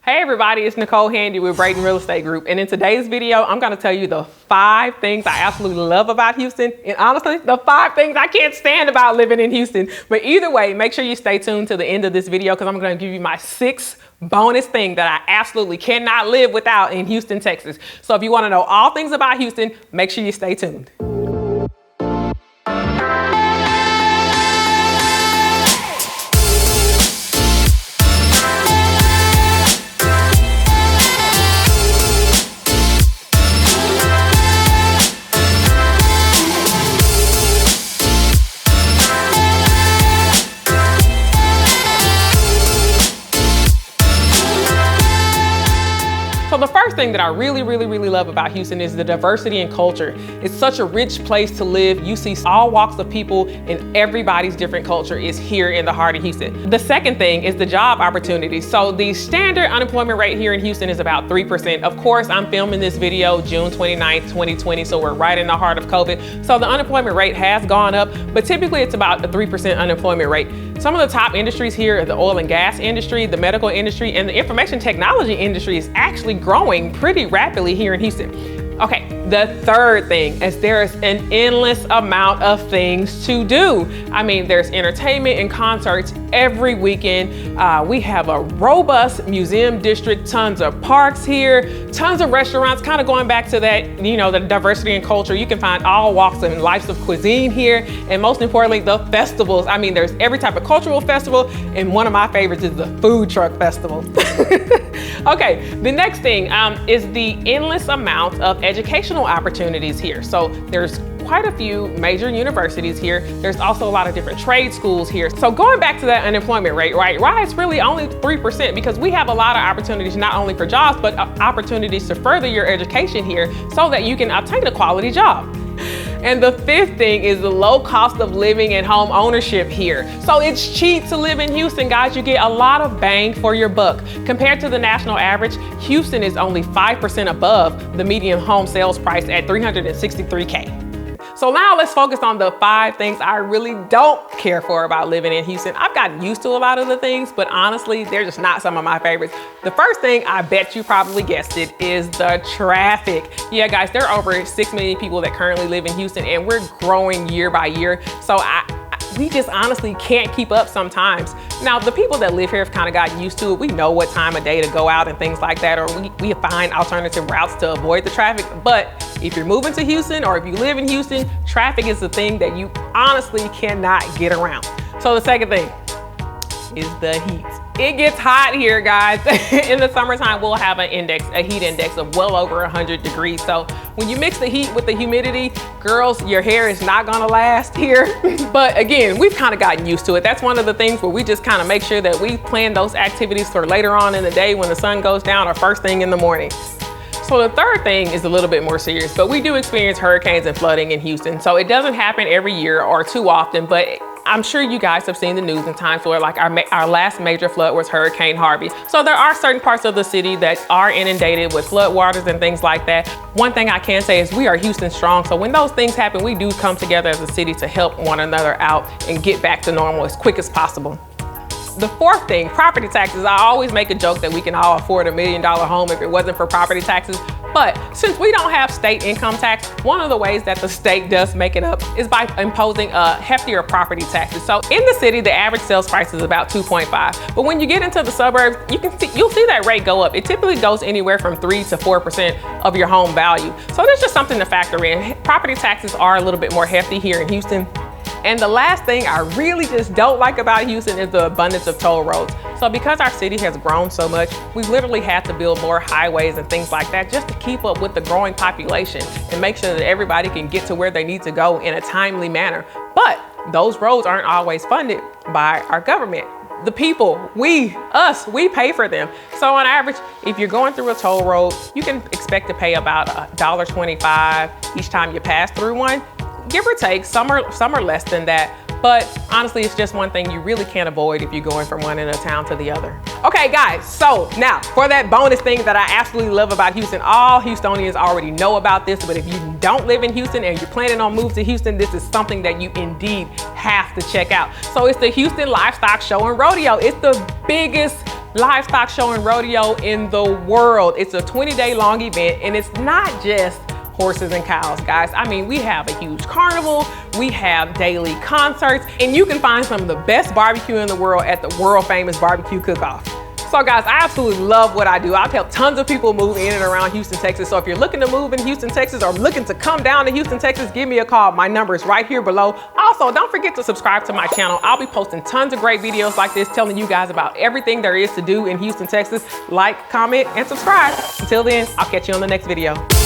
Hey everybody, it's Nicole Handy with Braden Real Estate Group, and in today's video, I'm gonna tell you the 5 things I absolutely love about Houston, and honestly, the 5 things I can't stand about living in Houston. But either way, make sure you stay tuned to the end of this video because I'm gonna give you my 6 bonus thing that I absolutely cannot live without in Houston, Texas. So if you wanna know all things about Houston, make sure you stay tuned. So the first thing that I really love about Houston is the diversity and culture. It's such a rich place to live. You see all walks of people and everybody's different culture is here in the heart of Houston. The second thing is the job opportunities. So the standard unemployment rate here in Houston is about 3%. Of course, I'm filming this video June 29th, 2020, so we're right in the heart of COVID. So the unemployment rate has gone up, but typically it's about a 3% unemployment rate. Some of the top industries here are the oil and gas industry, the medical industry, and the information technology industry is actually growing pretty rapidly here in Houston. Okay, the third thing is there's an endless amount of things to do. I mean, there's entertainment and concerts every weekend. We have a robust museum district, tons of parks here, tons of restaurants, kind of going back to that, you know, the diversity and culture. You can find all walks and lives of cuisine here. And most importantly, the festivals. I mean, there's every type of cultural festival. And one of my favorites is the food truck festival. Okay, the next thing is the endless amount of educational opportunities here. So there's quite a few major universities here. There's also a lot of different trade schools here. So going back to that unemployment rate, right? Why it's really only 3% because we have a lot of opportunities, not only for jobs, but opportunities to further your education here so that you can obtain a quality job. And the 5th thing is the low cost of living and home ownership here. So it's cheap to live in Houston, guys. You get a lot of bang for your buck. Compared to the national average, Houston is only 5% above the median home sales price at $363K. So now let's focus on the 5 things I really don't care for about living in Houston. I've gotten used to a lot of the things, but honestly, they're just not some of my favorites. The first thing, I bet you probably guessed it, is the traffic. Yeah, guys, there are over 6 million people that currently live in Houston, and we're growing year by year. So we just honestly can't keep up sometimes. Now, the people that live here have kind of gotten used to it. We know what time of day to go out and things like that, or we find alternative routes to avoid the traffic. But if you're moving to Houston or if you live in Houston, traffic is the thing that you honestly cannot get around. So the second thing is the heat. It gets hot here, guys. In the summertime, we'll have a heat index of well over 100 degrees. So when you mix the heat with the humidity, girls, your hair is not gonna last here. But again, we've kind of gotten used to it. That's one of the things where we just kind of make sure that we plan those activities for later on in the day when the sun goes down or first thing in the morning. So the third thing is a little bit more serious, but we do experience hurricanes and flooding in Houston. So it doesn't happen every year or too often, but I'm sure you guys have seen the news in times where like our last major flood was Hurricane Harvey. So there are certain parts of the city that are inundated with flood waters and things like that. One thing I can say is we are Houston strong. So when those things happen, we do come together as a city to help one another out and get back to normal as quick as possible. The 4th thing, property taxes. I always make a joke that we can all afford $1 million home if it wasn't for property taxes. But since we don't have state income tax, one of the ways that the state does make it up is by imposing heftier property taxes. So in the city, the average sales price is about 2.5. But when you get into the suburbs, you'll see that rate go up. It typically goes anywhere from 3 to 4% of your home value. So there's just something to factor in. Property taxes are a little bit more hefty here in Houston. And the last thing I really just don't like about Houston is the abundance of toll roads. So because our city has grown so much, we've literally had to build more highways and things like that just to keep up with the growing population and make sure that everybody can get to where they need to go in a timely manner. But those roads aren't always funded by our government. The people, we pay for them. So on average, if you're going through a toll road, you can expect to pay about $1.25 each time you pass through one. Give or take, some are less than that. But honestly, it's just one thing you really can't avoid if you're going from one end of town to the other. Okay, guys, so now for that bonus thing that I absolutely love about Houston, all Houstonians already know about this, but if you don't live in Houston and you're planning on moving to Houston, this is something that you indeed have to check out. So it's the Houston Livestock Show and Rodeo. It's the biggest livestock show and rodeo in the world. It's a 20-day long event, and it's not just horses and cows, guys. I mean, we have a huge carnival, we have daily concerts, and you can find some of the best barbecue in the world at the world famous barbecue cook-off. So guys, I absolutely love what I do. I've helped tons of people move in and around Houston, Texas. So if you're looking to move in Houston, Texas, or looking to come down to Houston, Texas, give me a call. My number is right here below. Also, don't forget to subscribe to my channel. I'll be posting tons of great videos like this, telling you guys about everything there is to do in Houston, Texas. Like, comment, and subscribe. Until then, I'll catch you on the next video.